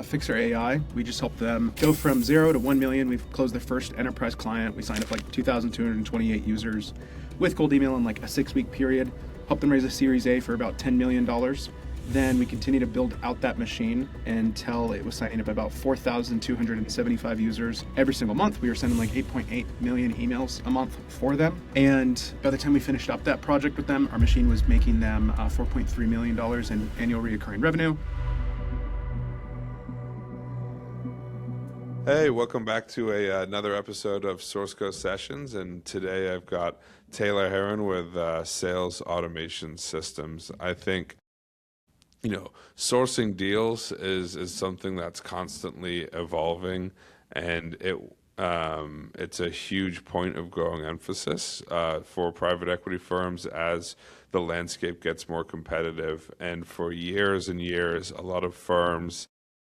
Fixer AI. We just helped them go from 0 to 1 million. We've closed their first enterprise client. We signed up like 2,228 users with cold email in like a 6-week period. Helped them raise a Series A for about $10 million. Then we continued to build out that machine until it was signing up about 4,275 users every single month. We were sending like 8.8 million emails a month for them. And by the time we finished up that project with them, our machine was making them $4.3 million in annual recurring revenue. Hey, welcome back to another episode of SourceCo Sessions, and today I've got Taylor Heron with Sales Automation Systems. I think, sourcing deals is something that's constantly evolving, and it's a huge point of growing emphasis for private equity firms as the landscape gets more competitive. And for years and years, a lot of firms,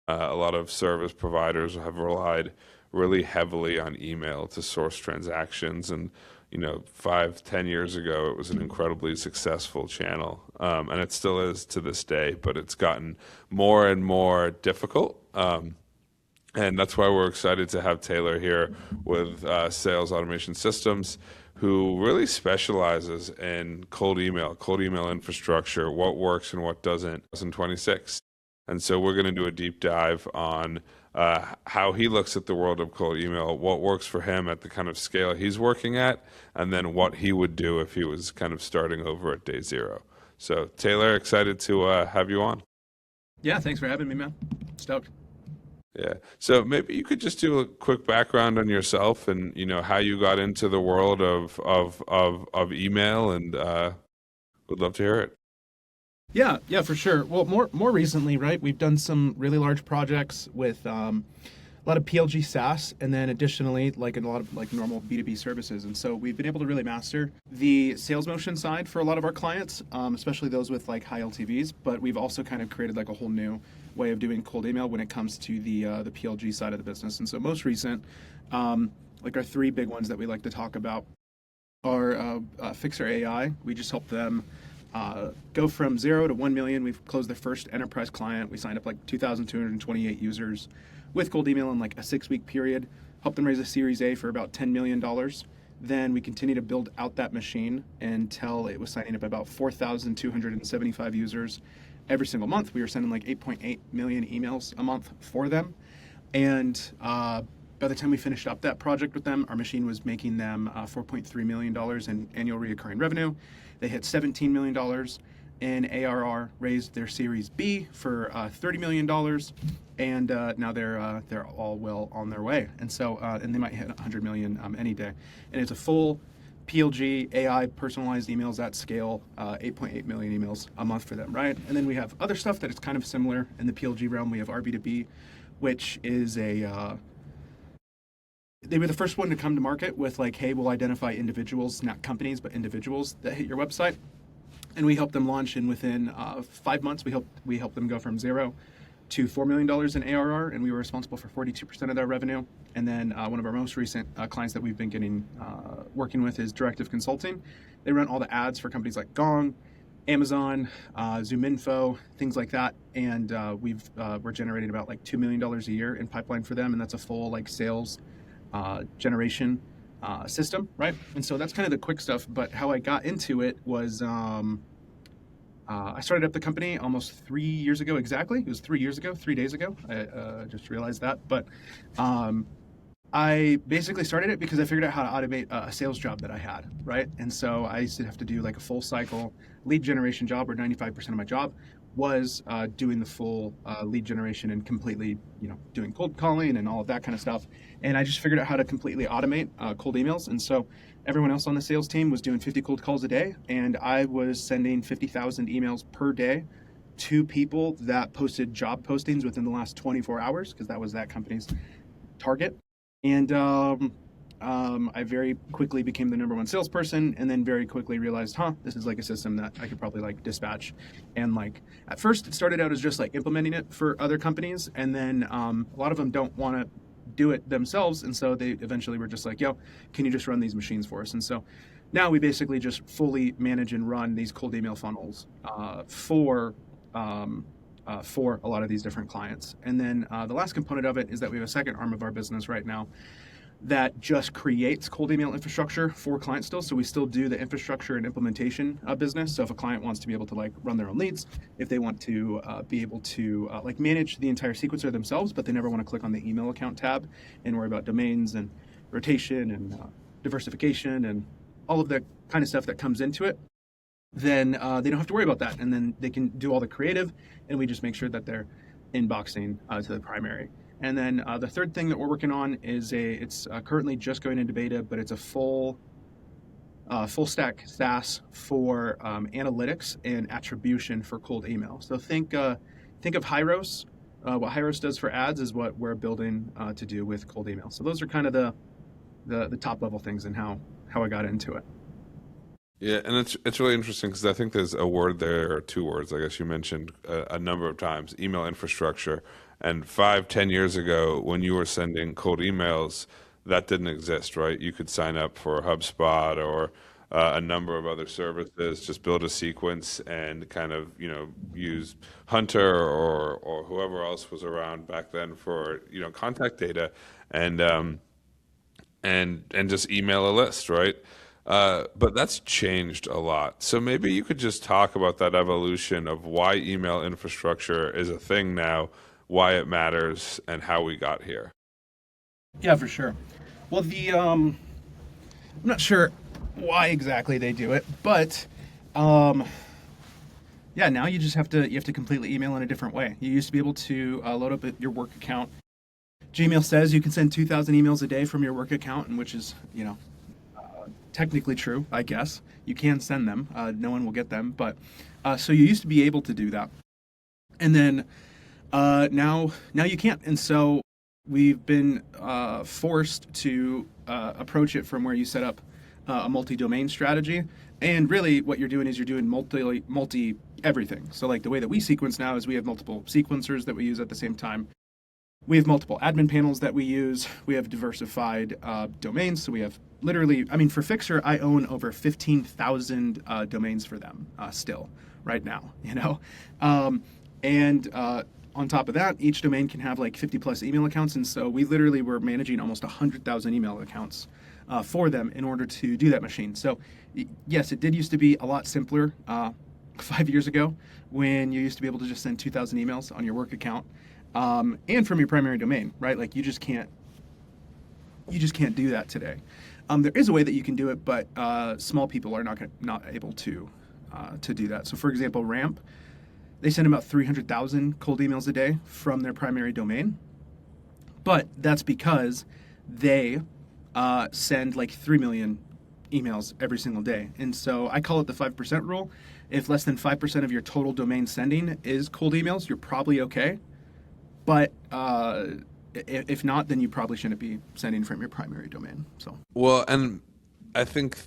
a lot of service providers have relied really heavily on email to source transactions. And, 5-10 years ago, it was an incredibly successful channel. And it still is to this day, but it's gotten more and more difficult. And that's why we're excited to have Taylor here with Sales Automation Systems, who really specializes in cold email infrastructure, what works and what doesn't, in 2026. And so we're going to do a deep dive on how he looks at the world of cold email, what works for him at the kind of scale he's working at, and then what he would do if he was kind of starting over at day zero. So Taylor, excited to have you on. Yeah, thanks for having me, man. Stoked. Yeah. So maybe you could just do a quick background on yourself and, how you got into the world of email, and would love to hear it. Yeah, for sure. Well, more recently, right? We've done some really large projects with a lot of PLG SaaS, and then additionally, like a lot of like normal B2B services. And so we've been able to really master the sales motion side for a lot of our clients, especially those with like high LTVs. But we've also kind of created like a whole new way of doing cold email when it comes to the PLG side of the business. And so most recent, like our 3 big ones that we like to talk about are Fixer AI. We just helped them go from 0 to 1 million. We've closed their first enterprise client. We signed up like 2,228 users with cold email in like a 6-week period. Helped them raise a Series A for about $10 million. Then we continued to build out that machine until it was signing up about 4,275 users every single month. We were sending like 8.8 million emails a month for them. And by the time we finished up that project with them, our machine was making them $4.3 million in annual recurring revenue. They hit $17 million in ARR, raised their Series B for $30 million, and now they're all well on their way. And so, and they might hit 100 million any day. And it's a full PLG AI personalized emails at scale, 8.8 million emails a month for them, right? And then we have other stuff that is kind of similar in the PLG realm. We have RB2B, which is they were the first one to come to market with like, hey, we'll identify individuals, not companies, but individuals that hit your website. And we helped them launch, and within 5 months, we helped them go from 0 to $4 million in ARR, and we were responsible for 42% of their revenue. And then one of our most recent clients that we've been working with is Directive Consulting. They run all the ads for companies like Gong, Amazon, ZoomInfo, things like that. And we're generating about like $2 million a year in pipeline for them, and that's a full like sales generation system, right? And so that's kind of the quick stuff. But how I got into it was I started up the company almost 3 years ago exactly. It was 3 years ago, 3 days ago. I just realized that. But I basically started it because I figured out how to automate a sales job that I had, right? And so I used to have to do like a full cycle lead generation job, where 95% of my job was doing the full lead generation and completely, doing cold calling and all of that kind of stuff. And I just figured out how to completely automate cold emails. And so everyone else on the sales team was doing 50 cold calls a day, and I was sending 50,000 emails per day to people that posted job postings within the last 24 hours, because that was that company's target. And I very quickly became the number 1 salesperson, and then very quickly realized, this is like a system that I could probably like dispatch. And like at first it started out as just like implementing it for other companies, and then a lot of them don't want to do it themselves, and so they eventually were just like, yo, can you just run these machines for us? And so now we basically just fully manage and run these cold email funnels for for a lot of these different clients. And then the last component of it is that we have a second arm of our business right now that just creates cold email infrastructure for clients still. So we still do the infrastructure and implementation business. So if a client wants to be able to like run their own leads, if they want to be able to like manage the entire sequencer themselves, but they never want to click on the email account tab and worry about domains and rotation and diversification and all of the kind of stuff that comes into it, then they don't have to worry about that. And then they can do all the creative, and we just make sure that they're inboxing to the primary. And then the third thing that we're working on is it's currently just going into beta, but it's a full stack SaaS for analytics and attribution for cold email. So think of Hyros. What Hyros does for ads is what we're building to do with cold email. So those are kind of the top level things and how I got into it. Yeah, and it's really interesting because I think there's a word there, or two words, I guess you mentioned a number of times, email infrastructure. And 5-10 years ago, when you were sending cold emails, that didn't exist, right? You could sign up for HubSpot or a number of other services, just build a sequence and kind of, use Hunter or whoever else was around back then for, contact data and just email a list, right? But that's changed a lot. So maybe you could just talk about that evolution of why email infrastructure is a thing now, why it matters, and how we got here. Yeah, for sure. Well, I'm not sure why exactly they do it, but yeah, now you just have to completely email in a different way. You used to be able to load up your work account. Gmail says you can send 2,000 emails a day from your work account, and which is technically true, I guess. You can send them. No one will get them, but so you used to be able to do that, and then now you can't. And so we've been forced to approach it from where you set up a multi-domain strategy. And really what you're doing is you're doing multi everything. So like the way that we sequence now is we have multiple sequencers that we use at the same time. We have multiple admin panels that we use. We have diversified domains. So we have literally, for Fixer, I own over 15,000 domains for them still right now, and on top of that, each domain can have like 50 plus email accounts. And so we literally were managing almost 100,000 email accounts for them in order to do that machine. So yes, it did used to be a lot simpler 5 years ago when you used to be able to just send 2,000 emails on your work account and from your primary domain, right? Like you just can't do that today. There is a way that you can do it, but small people are not able to do that. So for example, Ramp, they send about 300,000 cold emails a day from their primary domain, but that's because they send like 3 million emails every single day. And so I call it the 5% rule. If less than 5% of your total domain sending is cold emails, you're probably okay. But if not, then you probably shouldn't be sending from your primary domain. So Well, and I think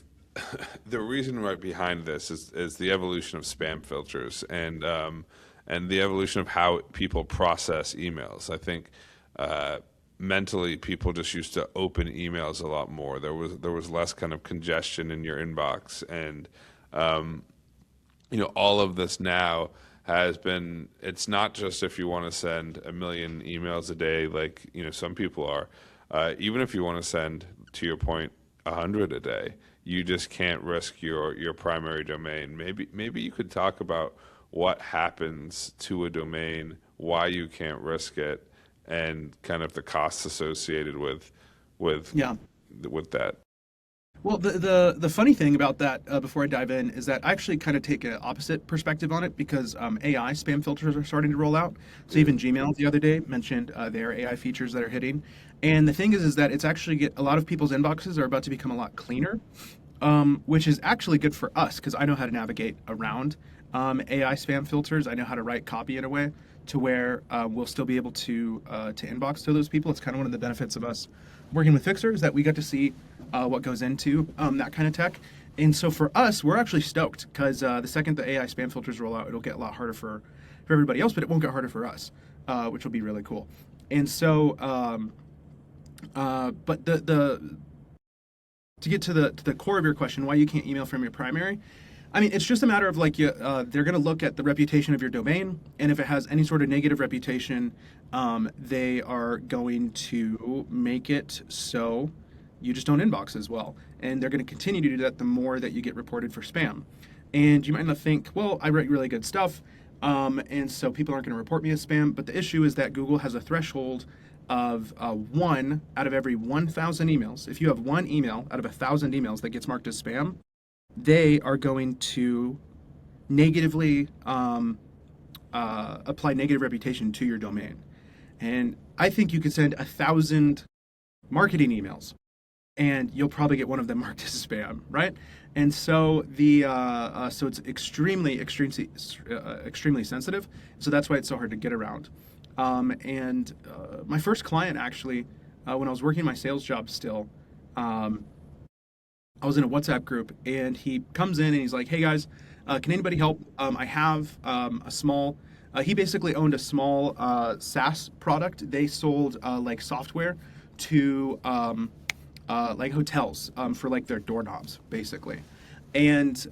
the reason right behind this is the evolution of spam filters and the evolution of how people process emails. I think mentally people just used to open emails a lot more. There was less kind of congestion in your inbox, and all of this now has been. It's not just if you want to send 1 million emails a day, like some people are. Even if you want to send, to your point, 100 a day, you just can't risk your primary domain. Maybe you could talk about what happens to a domain, why you can't risk it, and kind of the costs associated with that. Well, the funny thing about that, before I dive in, is that I actually kind of take an opposite perspective on it because AI spam filters are starting to roll out. So even Gmail the other day mentioned their AI features that are hitting. And the thing is that it's actually a lot of people's inboxes are about to become a lot cleaner, which is actually good for us because I know how to navigate around AI spam filters. I know how to write copy in a way to where we'll still be able to inbox to those people. It's kind of one of the benefits of us working with Fixer is that we get to see what goes into that kind of tech. And so for us, we're actually stoked because the second the AI spam filters roll out, it'll get a lot harder for everybody else, but it won't get harder for us, which will be really cool. And so, but to get to the core of your question, why you can't email from your primary, I mean, it's just a matter of like they're going to look at the reputation of your domain, and if it has any sort of negative reputation, they are going to make it so you just don't inbox as well, and they're going to continue to do that the more that you get reported for spam. And you might not think, well, I write really good stuff, and so people aren't going to report me as spam. But the issue is that Google has a threshold of one out of every 1,000 emails. If you have one email out of 1,000 emails that gets marked as spam, they are going to negatively apply negative reputation to your domain. And I think you could send 1,000 marketing emails, and you'll probably get one of them marked as spam, right? And so so it's extremely sensitive. So that's why it's so hard to get around. My first client actually, when I was working my sales job still, I was in a WhatsApp group, and he comes in and he's like, "Hey guys, can anybody help? I have a small." He basically owned a small SaaS product. They sold like software to like hotels for like their doorknobs, basically, and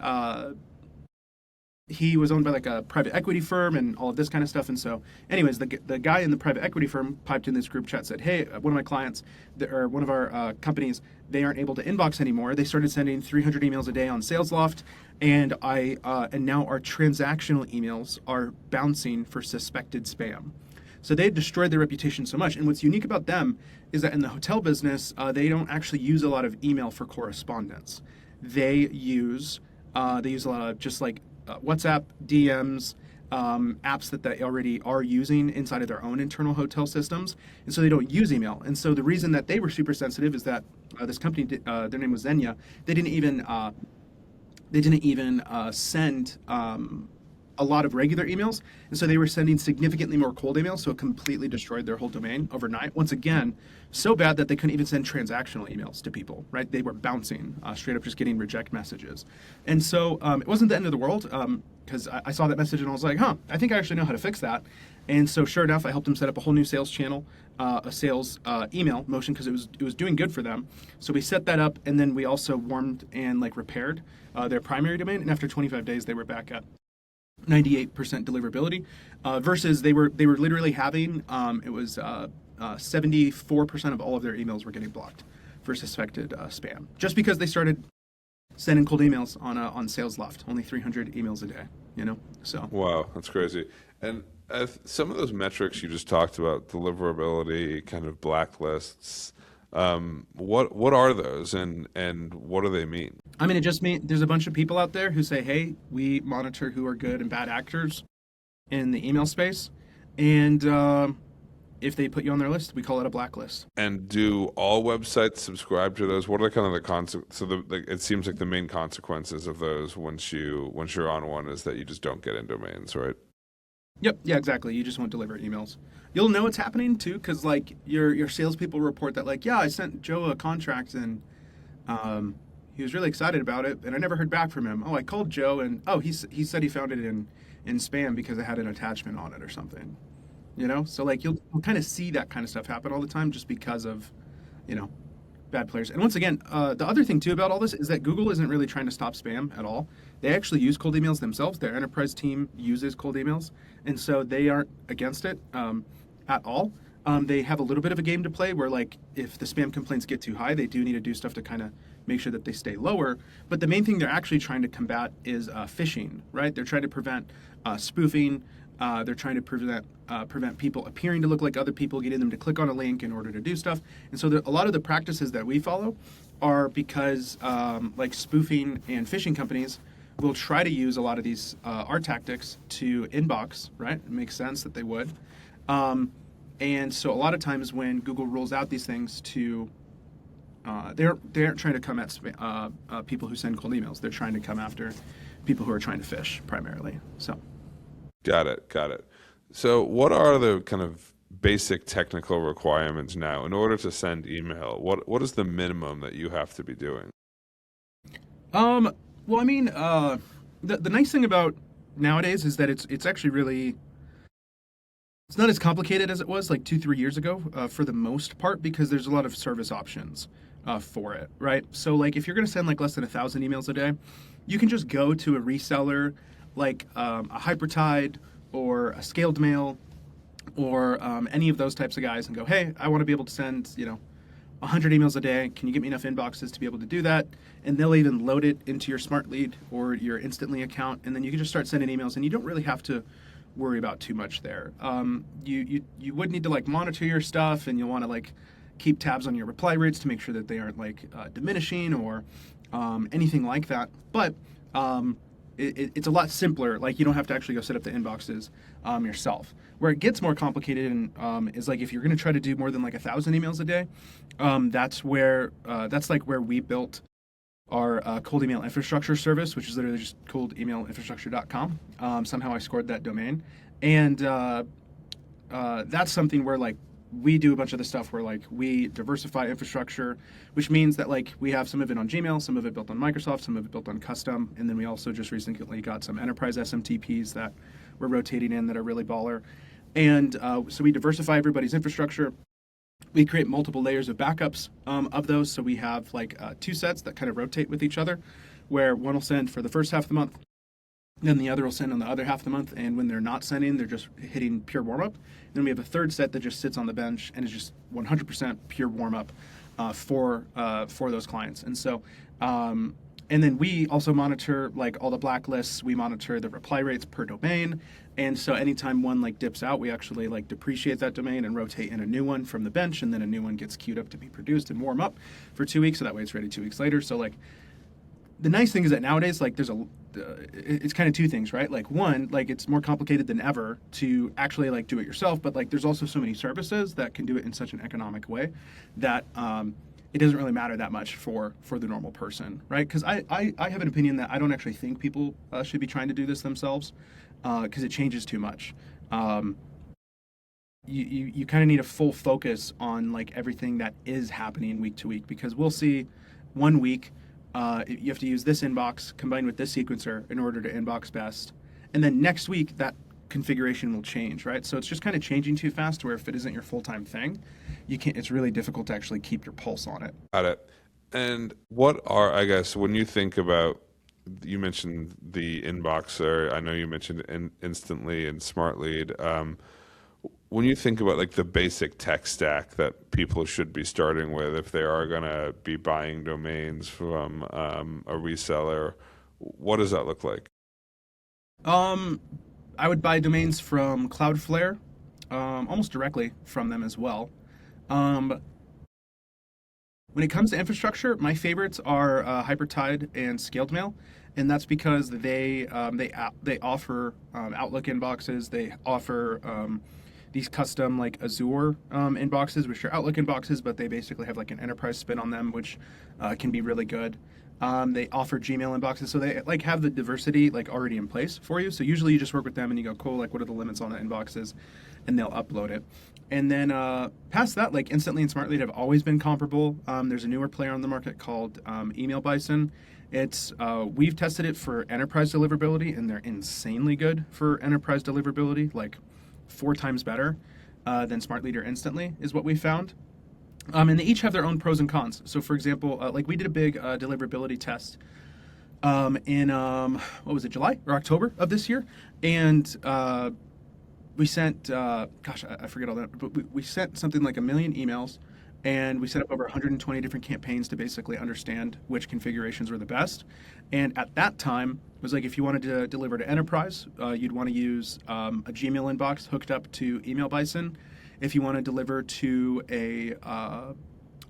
he was owned by like a private equity firm and all of this kind of stuff. And so, anyways, the guy in the private equity firm piped in this group chat, said, "Hey, one of my clients, or one of our companies, they aren't able to inbox anymore. They started sending 300 emails a day on SalesLoft, and and now our transactional emails are bouncing for suspected spam." So they destroyed their reputation so much. And what's unique about them is that in the hotel business, they don't actually use a lot of email for correspondence. They use a lot of just like WhatsApp, DMs, apps that they already are using inside of their own internal hotel systems, and so they don't use email. And so the reason that they were super sensitive is that this company, their name was Xenia, they didn't even send a lot of regular emails, and so they were sending significantly more cold emails, so it completely destroyed their whole domain overnight. Once again, so bad that they couldn't even send transactional emails to people, right? They were bouncing, straight up just getting reject messages. And so it wasn't the end of the world, because I saw that message and I was like, I think I actually know how to fix that. And so sure enough, I helped them set up a whole new sales channel, a sales email motion, because it was doing good for them. So we set that up, and then we also warmed and like repaired their primary domain, and after 25 days, they were back at 98% deliverability, versus they were literally having it was 74% of all of their emails were getting blocked for suspected spam, just because they started sending cold emails on SalesLoft, only 300 emails a day, so. Wow, that's crazy. And some of those metrics you just talked about, deliverability, kind of blacklists, what are those, and what do they mean? I mean, it just means there's a bunch of people out there who say, "Hey, we monitor who are good and bad actors in the email space, and if they put you on their list, we call it a blacklist." And do all websites subscribe to those? What are kind of the consequences? So it seems like the main consequences of those once you're on one is that you just don't get in domains, right? Yep. Yeah, exactly. You just won't deliver emails. You'll know it's happening too, because like your salespeople report that like, yeah, I sent Joe a contract and he was really excited about it, and I never heard back from him. Oh, I called Joe, and he said he found it in spam because it had an attachment on it or something. So like you'll kind of see that kind of stuff happen all the time just because of bad players. And once again, the other thing too about all this is that Google isn't really trying to stop spam at all. They actually use cold emails themselves. Their enterprise team uses cold emails, and so they aren't against it at all. They have a little bit of a game to play where, like, if the spam complaints get too high, they do need to do stuff to kind of make sure that they stay lower. But the main thing they're actually trying to combat is phishing, right? They're trying to prevent spoofing. They're trying to prevent people appearing to look like other people, getting them to click on a link in order to do stuff. And so a lot of the practices that we follow are because like spoofing and phishing companies will try to use a lot of these our tactics to inbox, right? It makes sense that they would. And so a lot of times when Google rolls out these things to they aren't trying to come at people who send cold emails. They're trying to come after people who are trying to phish primarily. So. Got it. So what are the kind of basic technical requirements now in order to send email? What is the minimum that you have to be doing? Well, I mean, the nice thing about nowadays is that it's actually really, it's not as complicated as it was like 2-3 years ago, for the most part, because there's a lot of service options. for it, right? So like if you're going to send like less than 1,000 emails a day, you can just go to a reseller like a Hypertide or a Scaled Mail or any of those types of guys and go, hey, I want to be able to send 100 emails a day. Can you get me enough inboxes to be able to do that? And they'll even load it into your Smart Lead or your Instantly account, and then you can just start sending emails, and you don't really have to worry about too much there. You would need to like monitor your stuff, and you'll want to like keep tabs on your reply rates to make sure that they aren't like diminishing or anything like that. But it's a lot simpler. Like you don't have to actually go set up the inboxes yourself. Where it gets more complicated and is like if you're going to try to do more than like 1,000 emails a day, that's like where we built our cold email infrastructure service, which is literally just coldemailinfrastructure.com. Somehow I scored that domain, and that's something where like we do a bunch of the stuff where like we diversify infrastructure, which means that like we have some of it on Gmail, some of it built on Microsoft, some of it built on custom, and then we also just recently got some enterprise SMTPs that we're rotating in that are really baller. And so we diversify everybody's infrastructure. We create multiple layers of backups of those. So we have like 2 sets that kind of rotate with each other, where one will send for the first half of the month, then the other will send on the other half of the month. And when they're not sending, they're just hitting pure warm-up. Then we have a third set that just sits on the bench and is just 100% pure warm-up for those clients. And so, and then we also monitor like all the blacklists. We monitor the reply rates per domain. And so anytime one like dips out, we actually like depreciate that domain and rotate in a new one from the bench, and then a new one gets queued up to be produced and warm up for 2 weeks. So that way it's ready 2 weeks later. So like the nice thing is that nowadays, like it's kind of 2 things, right? Like one, like it's more complicated than ever to actually like do it yourself, but like there's also so many services that can do it in such an economic way that it doesn't really matter that much for the normal person, right? Because I have an opinion that I don't actually think people should be trying to do this themselves because it changes too much. You kind of need a full focus on like everything that is happening week to week, because we'll see one week you have to use this inbox combined with this sequencer in order to inbox best, and then next week that configuration will change, right? So it's just kind of changing too fast where if it isn't your full-time thing, you can't, it's really difficult to actually keep your pulse on it. Got it. And what are, I guess, when you think about, you mentioned the inboxer, I know you mentioned Instantly and Smart Lead. When you think about like the basic tech stack that people should be starting with if they are going to be buying domains from a reseller, what does that look like? I would buy domains from Cloudflare, almost directly from them as well. When it comes to infrastructure, my favorites are Hypertide and Scaled Mail, and that's because they offer Outlook inboxes. They offer these custom like Azure inboxes, which are Outlook inboxes, but they basically have like an enterprise spin on them, which can be really good. They offer Gmail inboxes, so they like have the diversity like already in place for you. So usually you just work with them and you go, cool, like what are the limits on the inboxes, and they'll upload it. And then past that, like Instantly and Smart Lead have always been comparable. There's a newer player on the market called Email Bison. It's we've tested it for enterprise deliverability, and they're insanely good for enterprise deliverability, like 4 times better than Smart Lead or Instantly is what we found. And they each have their own pros and cons. So, for example, like we did a big deliverability test in what was it, July or October of this year, and we sent I forget all that, but we sent something like 1 million emails, and we set up over 120 different campaigns to basically understand which configurations were the best. And at that time, it was like if you wanted to deliver to enterprise, you'd want to use a Gmail inbox hooked up to Email Bison. If you want to deliver to a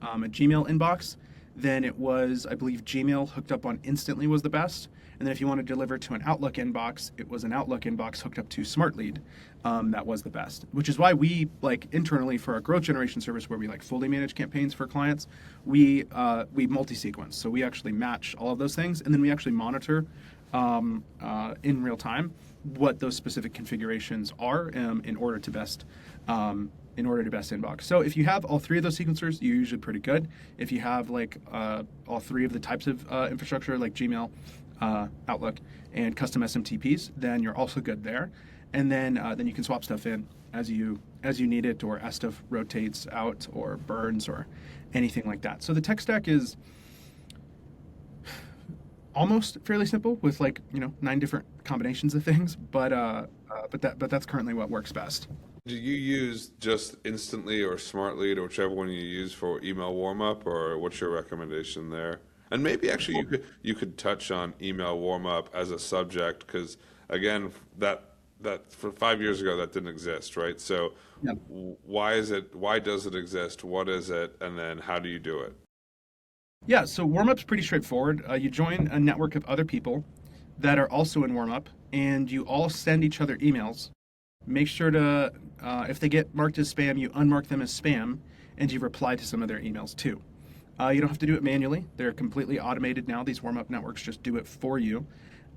Gmail inbox, then it was, I believe, Gmail hooked up on Instantly was the best. And then if you want to deliver to an Outlook inbox, it was an Outlook inbox hooked up to Smart Lead that was the best. Which is why we, like internally for our growth generation service, where we like fully manage campaigns for clients, we multi-sequence. So we actually match all of those things, and then we actually monitor in real time what those specific configurations are in order to best inbox. So if you have all 3 of those sequencers, you're usually pretty good. If you have like all 3 of the types of infrastructure like Gmail, Outlook, and custom SMTPs, then you're also good there. and then you can swap stuff in as you need it, or as stuff rotates out or burns or anything like that. So the tech stack is almost fairly simple with, like, 9 different combinations of things, but that's currently what works best. Do you use just Instantly or Smart Lead or whichever one you use for email warm up, or what's your recommendation there? And maybe actually you could touch on email warm up as a subject, because again, that for 5 years ago that didn't exist, right? So Yeah. why is it? Why does it exist? What is it? And then how do you do it? Yeah, so warm up's pretty straightforward. You join a network of other people that are also in warm up, and you all send each other emails. Make sure to, if they get marked as spam, you unmark them as spam, and you reply to some of their emails too. You don't have to do it manually. They're completely automated now. These warm up networks just do it for you.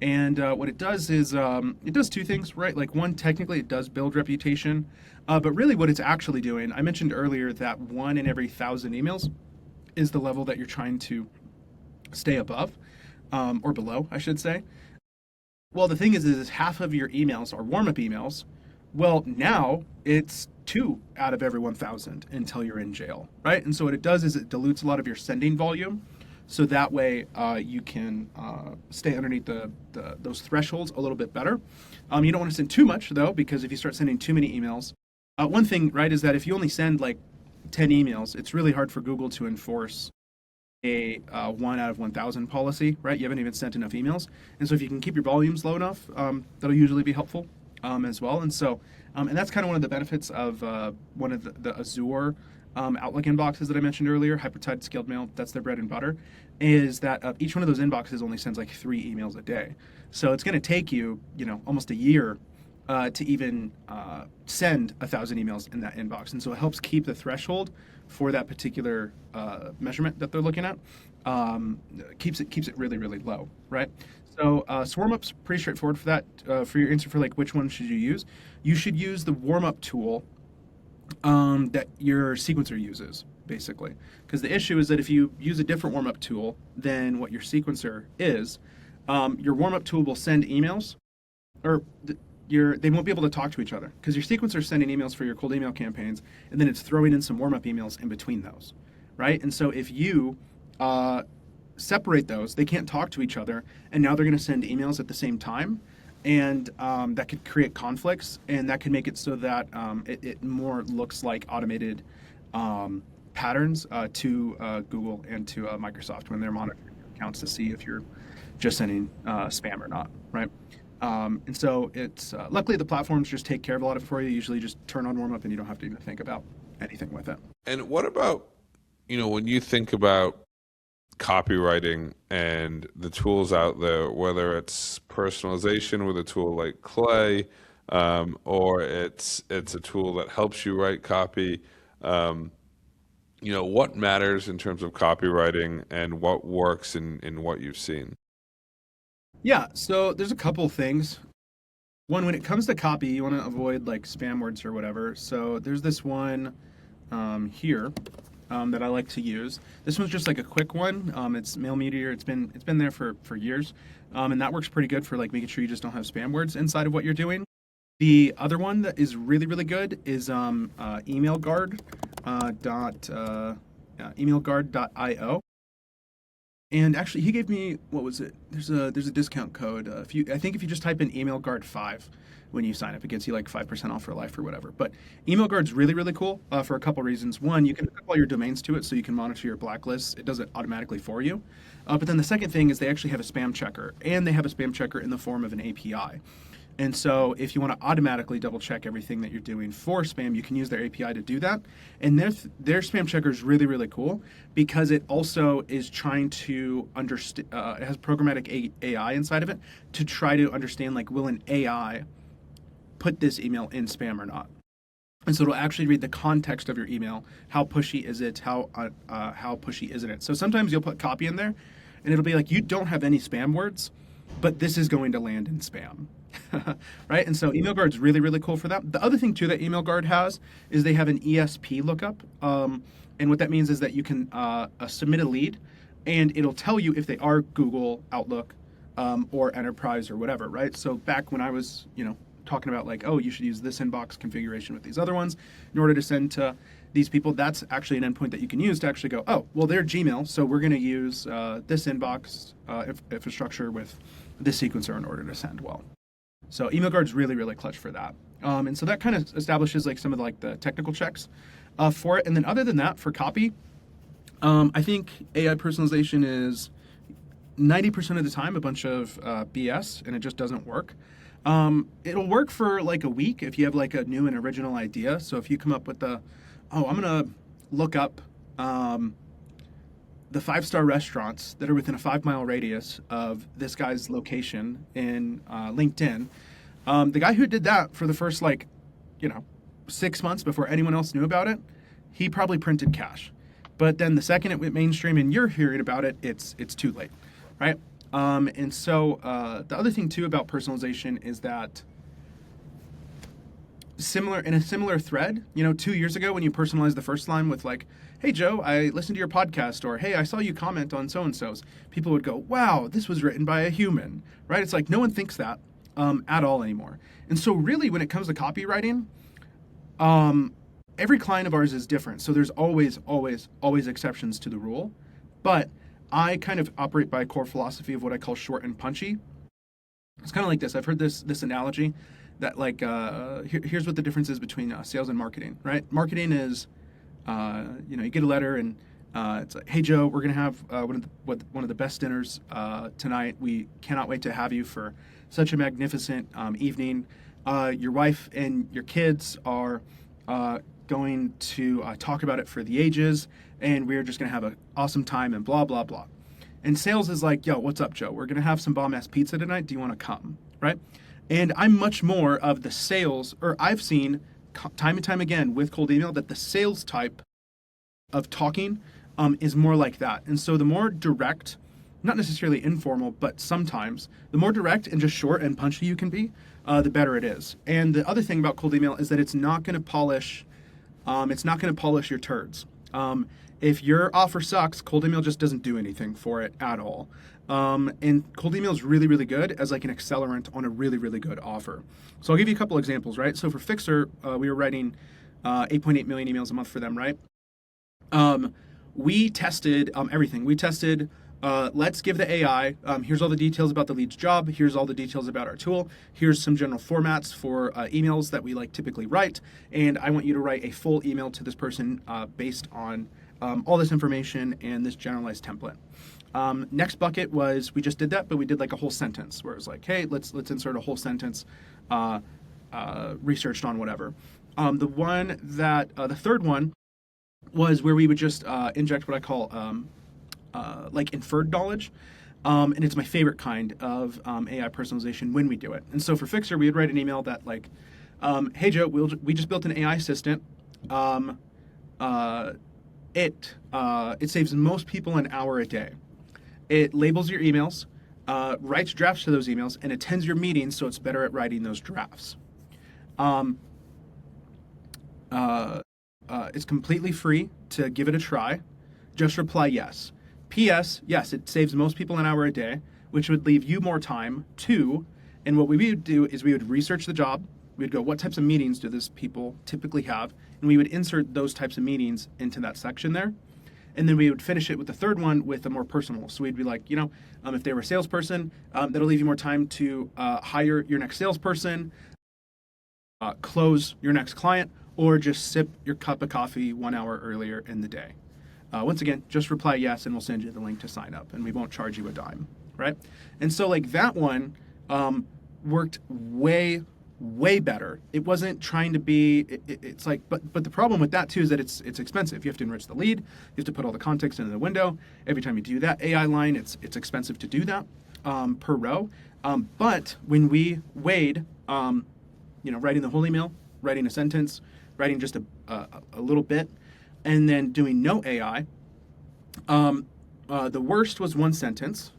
And what it does is it does 2 things, right? Like, one, technically it does build reputation, but really what it's actually doing, I mentioned earlier that 1 in every 1,000 emails is the level that you're trying to stay above, or below, I should say. Well, the thing is half of your emails are warm-up emails. Well, now it's 2 out of every 1,000 until you're in jail, right? And so what it does is it dilutes a lot of your sending volume, so that way you can stay underneath those thresholds a little bit better. You don't want to send too much, though, because if you start sending too many emails, one thing, right, is that if you only send like 10 emails, it's really hard for Google to enforce a 1 out of 1,000 policy, right? You haven't even sent enough emails. And so if you can keep your volumes low enough, that'll usually be helpful as well. And so, and that's kind of one of the benefits of one of the Azure Outlook inboxes that I mentioned earlier, hyper-tight scaled mail, that's their bread and butter, is that each one of those inboxes only sends like 3 emails a day. So it's going to take you, almost a year to even send 1,000 emails in that inbox. And so it helps keep the threshold for that particular measurement that they're looking at. Keeps it really, really low, right? So warm up's pretty straightforward for that. For your answer for like which one should you use, you should use the warm up tool that your sequencer uses, basically. Because the issue is that if you use a different warm up tool than what your sequencer is, your warm up tool will send emails, or they won't be able to talk to each other, because your sequencer is sending emails for your cold email campaigns, and then it's throwing in some warm-up emails in between those, right? And so if you separate those, they can't talk to each other, and now they're going to send emails at the same time, and that could create conflicts, and that could make it so that it more looks like automated patterns to Google and to Microsoft when they're monitoring your accounts to see if you're just sending spam or not, right? And so it's luckily the platforms just take care of a lot of it for you. Usually just turn on warm up and you don't have to even think about anything with it. And what about, when you think about copywriting and the tools out there, whether it's personalization with a tool like Clay, or it's a tool that helps you write copy, what matters in terms of copywriting and what works in what you've seen? Yeah, so there's a couple things. One, when it comes to copy, you want to avoid like spam words or whatever. So there's this one here that I like to use. This one's just like a quick one. It's Mail Meteor. It's been there for years, and that works pretty good for like making sure you just don't have spam words inside of what you're doing. The other one that is really, really good is emailguard.io. And actually, he gave me, what was it? There's a discount code. I think if you just type in emailguard5 when you sign up, it gets you like 5% off for life or whatever. But emailguard's really, really cool for a couple reasons. One, you can hook up all your domains to it, so you can monitor your blacklists. It does it automatically for you. But then the second thing is they actually have a spam checker, and they have a spam checker in the form of an API. And so if you want to automatically double check everything that you're doing for spam, you can use their API to do that. And their spam checker is really, really cool because it also is trying to understand, it has programmatic AI inside of it to try to understand, like, will an AI put this email in spam or not? And so it'll actually read the context of your email. How pushy is it? How pushy isn't it? So sometimes you'll put copy in there and it'll be like, you don't have any spam words, but this is going to land in spam. Right? And so EmailGuard's really, really cool for that. The other thing too that EmailGuard has is they have an ESP lookup. And what that means is that you can submit a lead and it'll tell you if they are Google, Outlook, or Enterprise or whatever, right? So back when I was, talking about like, oh, you should use this inbox configuration with these other ones in order to send to these people. That's actually an endpoint that you can use to actually go, oh, well, they're Gmail, so we're going to use this inbox infrastructure with this sequencer in order to send well. So email guard's really, really clutch for that. And so that kind of establishes like some of like the technical checks for it. And then other than that, for copy, I think AI personalization is 90% of the time a bunch of BS, and it just doesn't work. It'll work for like a week if you have like a new and original idea. So if you come up with I'm gonna look up the 5-star restaurants that are within a 5-mile radius of this guy's location in LinkedIn. The guy who did that for the first 6 months before anyone else knew about it, he probably printed cash. But then the second it went mainstream and you're hearing about it, it's too late, right? And so the other thing too about personalization is that in a similar thread, 2 years ago when you personalized the first line with like, hey Joe, I listened to your podcast, or hey, I saw you comment on so-and-so's, people would go, wow, this was written by a human, right? It's like no one thinks that at all anymore. And so really when it comes to copywriting, every client of ours is different. So there's always exceptions to the rule. But I kind of operate by a core philosophy of what I call short and punchy. It's kind of like this. I've heard this analogy that like, here's what the difference is between sales and marketing, right? Marketing is, you get a letter and it's like, hey Joe, we're going to have one of the best dinners tonight. We cannot wait to have you for such a magnificent evening. Your wife and your kids are going to talk about it for the ages, and we're just going to have an awesome time and blah, blah, blah. And sales is like, yo, what's up, Joe? We're going to have some bomb-ass pizza tonight. Do you want to come, right? And I'm much more of the sales, or I've seen time and time again with cold email that the sales type of talking is more like that. And so the more direct, not necessarily informal, but sometimes, the more direct and just short and punchy you can be, the better it is. And the other thing about cold email is that it's not going to polish your turds. If your offer sucks, cold email just doesn't do anything for it at all. And cold email is really, really good as like an accelerant on a really, really good offer. So I'll give you a couple examples, right? So for Fixer, we were writing 8.8 million emails a month for them, right? We tested everything. We tested, let's give the AI, here's all the details about the lead's job. Here's all the details about our tool. Here's some general formats for emails that we like typically write. And I want you to write a full email to this person based on all this information and this generalized template. Next bucket was, we just did that, but we did like a whole sentence where it was like, hey, let's insert a whole sentence researched on whatever. The third one was where we would just inject what I call like inferred knowledge. And it's my favorite kind of AI personalization when we do it. And so for Fixer, we would write an email that like, hey Joe, we just built an AI assistant. It saves most people an hour a day. It labels your emails, writes drafts to those emails, and attends your meetings so it's better at writing those drafts. It's completely free to give it a try. Just reply yes. P.S. Yes, it saves most people an hour a day, which would leave you more time too. And what we would do is we would research the job. We'd go, what types of meetings do these people typically have? And we would insert those types of meetings into that section there. And then we would finish it with the third one with a more personal. So we'd be like, if they were a salesperson, that'll leave you more time to hire your next salesperson, close your next client, or just sip your cup of coffee 1 hour earlier in the day. Once again, just reply yes, and we'll send you the link to sign up, and we won't charge you a dime, right? And so like that one worked way better. It wasn't trying to be. It's like, but the problem with that too is that it's expensive. You have to enrich the lead. You have to put all the context into the window. Every time you do that AI line, it's expensive to do that per row. But when we weighed, writing the whole email, writing a sentence, writing just a little bit, and then doing no AI, the worst was one sentence.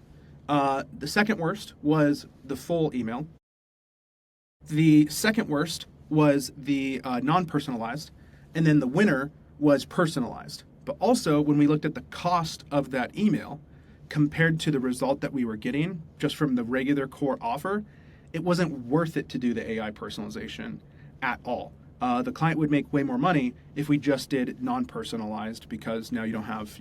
The second worst was the full email. The second worst was the non-personalized, and then the winner was personalized. But also, when we looked at the cost of that email compared to the result that we were getting just from the regular core offer, it wasn't worth it to do the AI personalization at all. The client would make way more money if we just did non-personalized, because now you don't have,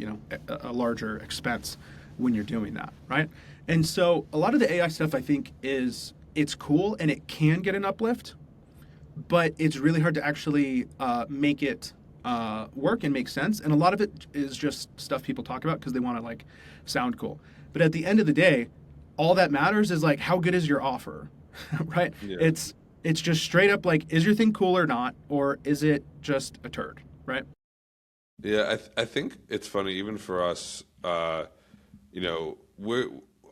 a larger expense when you're doing that, right? And so a lot of the AI stuff, I think, it's cool and it can get an uplift, but it's really hard to actually make it work and make sense. And a lot of it is just stuff people talk about because they want to like sound cool. But at the end of the day, all that matters is like, how good is your offer, right? Yeah. It's just straight up like, is your thing cool or not, or is it just a turd, right? Yeah, I think it's funny, even for us, our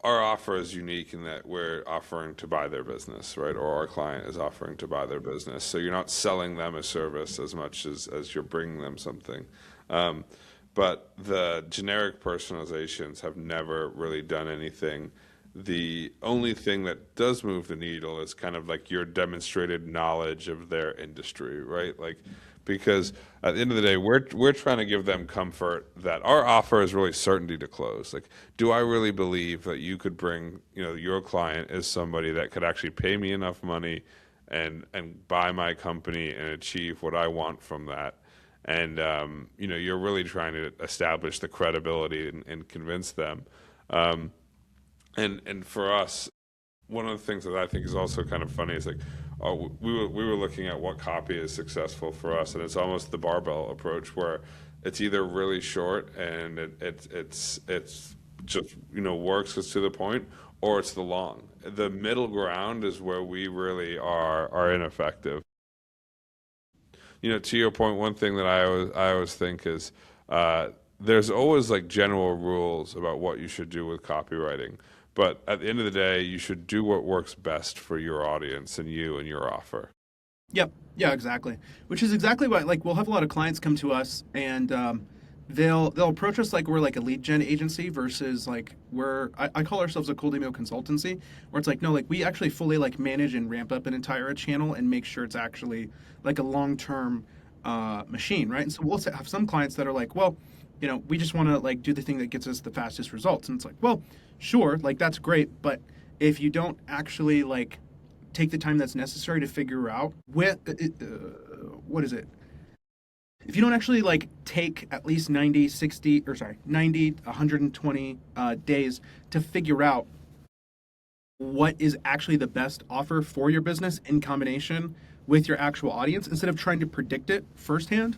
offer is unique in that we're offering to buy their business, right? Or our client is offering to buy their business. So you're not selling them a service as much as you're bringing them something. But the generic personalizations have never really done anything. The only thing that does move the needle is kind of like your demonstrated knowledge of their industry, right? Like, because at the end of the day, we're trying to give them comfort that our offer is really certainty to close. Like, do I really believe that you could bring, your client is somebody that could actually pay me enough money and buy my company and achieve what I want from that? And you're really trying to establish the credibility and convince them. And for us, one of the things that I think is also kind of funny is like, we were looking at what copy is successful for us, and it's almost the barbell approach where it's either really short and it's just works, it's to the point, or it's the long. The middle ground is where we really are ineffective. To your point, one thing that I always think is there's always like general rules about what you should do with copywriting. But at the end of the day, you should do what works best for your audience and you and your offer. Yep. Yeah, exactly. Which is exactly why, like, we'll have a lot of clients come to us and they'll approach us like we're like a lead gen agency versus like I call ourselves a cold email consultancy, where it's like, no, like we actually fully like manage and ramp up an entire channel and make sure it's actually like a long-term machine, right? And so we'll have some clients that are like, well, we just want to like do the thing that gets us the fastest results. And it's like, well, sure, like that's great, but if you don't actually like take the time that's necessary to figure out what is it? If you don't actually like take at least 90, 120 days to figure out what is actually the best offer for your business in combination with your actual audience, instead of trying to predict it firsthand,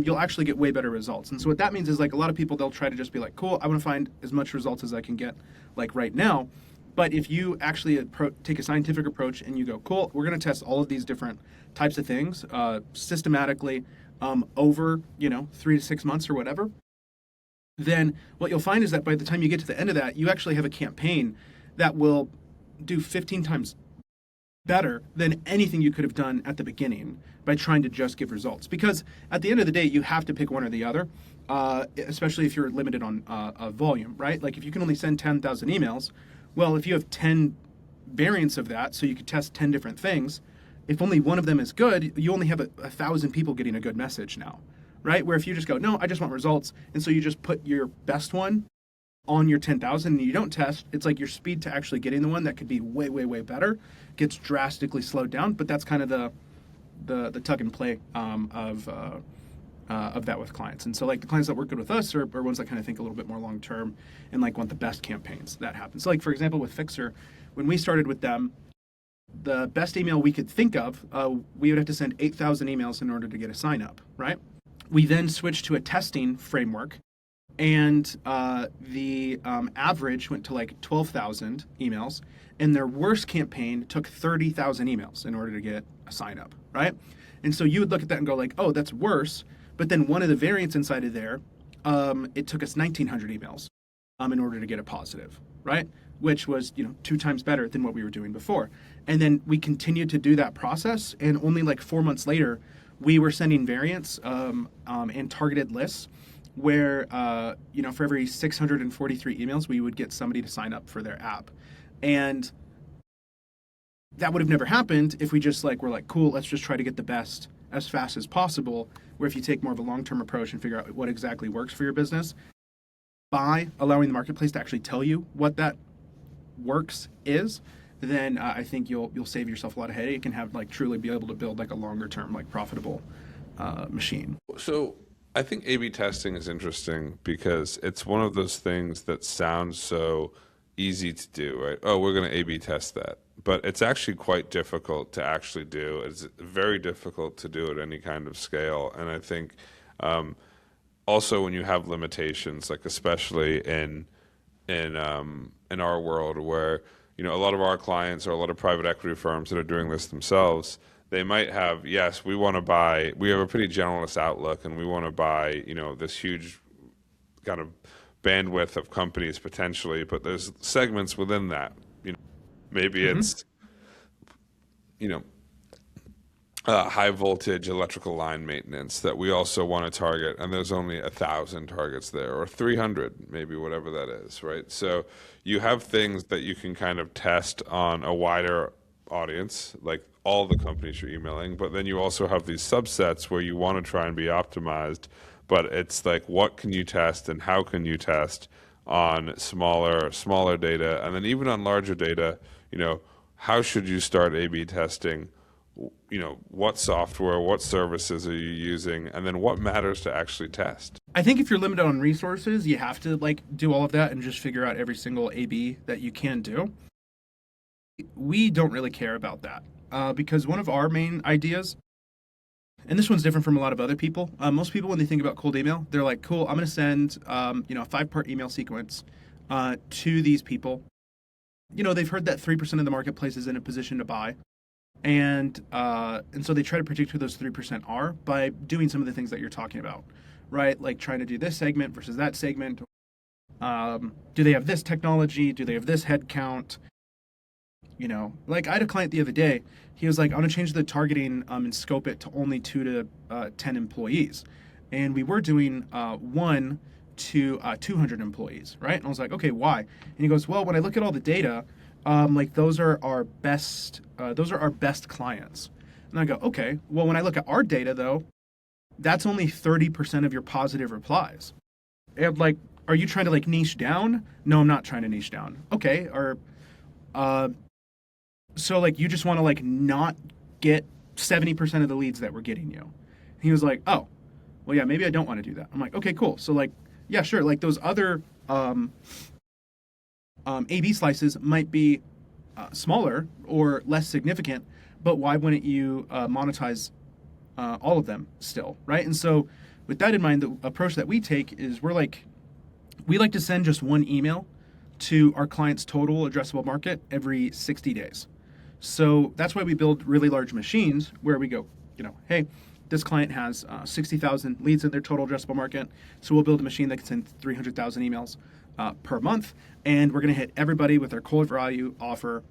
you'll actually get way better results. And so what that means is like a lot of people, they'll try to just be like, cool, I want to find as much results as I can get like right now. But if you actually take a scientific approach and you go, cool, we're going to test all of these different types of things systematically over 3 to 6 months or whatever, then what you'll find is that by the time you get to the end of that, you actually have a campaign that will do 15 times better than anything you could have done at the beginning by trying to just give results. Because at the end of the day, you have to pick one or the other, especially if you're limited on volume, right? Like if you can only send 10,000 emails, well, if you have 10 variants of that, so you could test 10 different things, if only one of them is good, you only have 1,000 people getting a good message now, right? Where if you just go, no, I just want results, and so you just put your best one on your 10,000 and you don't test, it's like your speed to actually getting the one that could be way, way, way better gets drastically slowed down. But that's kind of the tug and play of that with clients. And so like the clients that work good with us are ones that kind of think a little bit more long term and like want the best campaigns that happen. So like for example with Fixer, when we started with them, the best email we could think of, we would have to send 8,000 emails in order to get a sign up, right? We then switched to a testing framework, and the average went to like 12,000 emails, and their worst campaign took 30,000 emails in order to get a sign up, right? And so you would look at that and go like, oh, that's worse. But then one of the variants inside of there, it took us 1,900 emails in order to get a positive, right? Which was 2 times better than what we were doing before. And then we continued to do that process, and only like 4 months later, we were sending variants and targeted lists where for every 643 emails, we would get somebody to sign up for their app. And that would have never happened if we just were like, cool, let's just try to get the best as fast as possible. Where if you take more of a long-term approach and figure out what exactly works for your business, by allowing the marketplace to actually tell you what that works is, then I think you'll save yourself a lot of headache and have like truly be able to build like a longer term like profitable machine. So I think A/B testing is interesting because it's one of those things that sounds so easy to do, right? Oh, we're going to A/B test that. But it's actually quite difficult to actually do. It's very difficult to do at any kind of scale. And I think also when you have limitations, like especially in our world where a lot of our clients are a lot of private equity firms that are doing this themselves. They might have, yes, we have a pretty generalist outlook, and we want to buy this huge kind of bandwidth of companies potentially, but there's segments within that. Maybe it's high voltage electrical line maintenance that we also want to target, and there's only 1,000 targets there, or 300, maybe, whatever that is, right? So you have things that you can kind of test on a wider audience, like all the companies you're emailing, but then you also have these subsets where you want to try and be optimized, but it's like, what can you test and how can you test on smaller data, and then even on larger data, how should you start A/B testing? What software, what services are you using, and then what matters to actually test? I think if you're limited on resources, you have to like do all of that and just figure out every single A/B that you can do. We don't really care about that because one of our main ideas, and this one's different from a lot of other people. Most people, when they think about cold email, they're like, "Cool, I'm going to send a 5-part email sequence to these people." They've heard that 3% of the marketplace is in a position to buy. And so they try to predict who those 3% are by doing some of the things that you're talking about, right? Like trying to do this segment versus that segment. Do they have this technology? Do they have this head count? Like I had a client the other day. He was like, I want to change the targeting and scope it to only 2 to 10 employees. And we were doing 1 to 200 employees, right? And I was like, okay, why? And he goes, well, when I look at all the data, like those are our best clients. And I go, okay, well, when I look at our data though, that's only 30% of your positive replies. And like, are you trying to like niche down? No, I'm not trying to niche down. Okay. Or, so like you just want to like not get 70% of the leads that we're getting you. He was like, oh, well, yeah, maybe I don't want to do that. I'm like, okay, cool. So like, yeah, sure. Like those other, A/B slices might be smaller or less significant, but why wouldn't you monetize all of them still, right? And so with that in mind, the approach that we take is we like to send just one email to our client's total addressable market every 60 days. So that's why we build really large machines where we go, hey, this client has 60,000 leads in their total addressable market. So we'll build a machine that can send 300,000 emails per month. And we're going to hit everybody with our cold value offer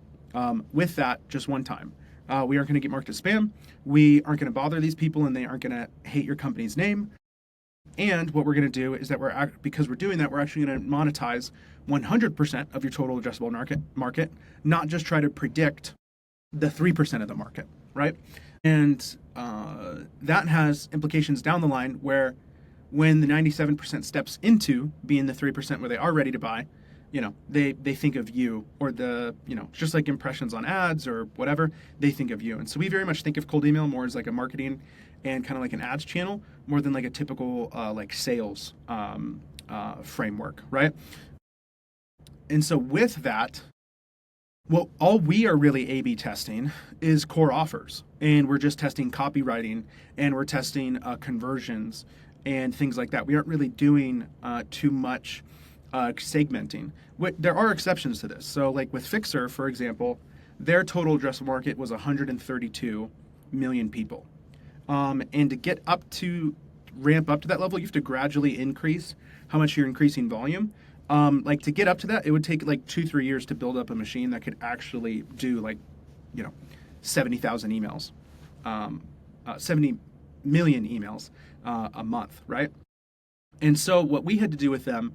with that just one time. We aren't going to get marked as spam. We aren't going to bother these people, and they aren't going to hate your company's name. And what we're going to do is that because we're doing that, we're actually going to monetize 100% of your total addressable market, not just try to predict the 3% of the market, right? And that has implications down the line where when the 97% steps into being the 3% where they are ready to buy, they think of you, or just like impressions on ads or whatever, they think of you. And so we very much think of cold email more as like a marketing and kind of like an ads channel more than like a typical like sales framework, right? And so with that, well, all we are really A/B testing is core offers, and we're just testing copywriting, and we're testing conversions and things like that. We aren't really doing too much segmenting. There are exceptions to this. So like with Fixer, for example, their total addressable market was 132 million people. And to ramp up to that level, you have to gradually increase how much you're increasing volume. Like to get up to that, it would take like 2-3 years to build up a machine that could actually do 70,000 emails, 70 million emails a month, right? And so what we had to do with them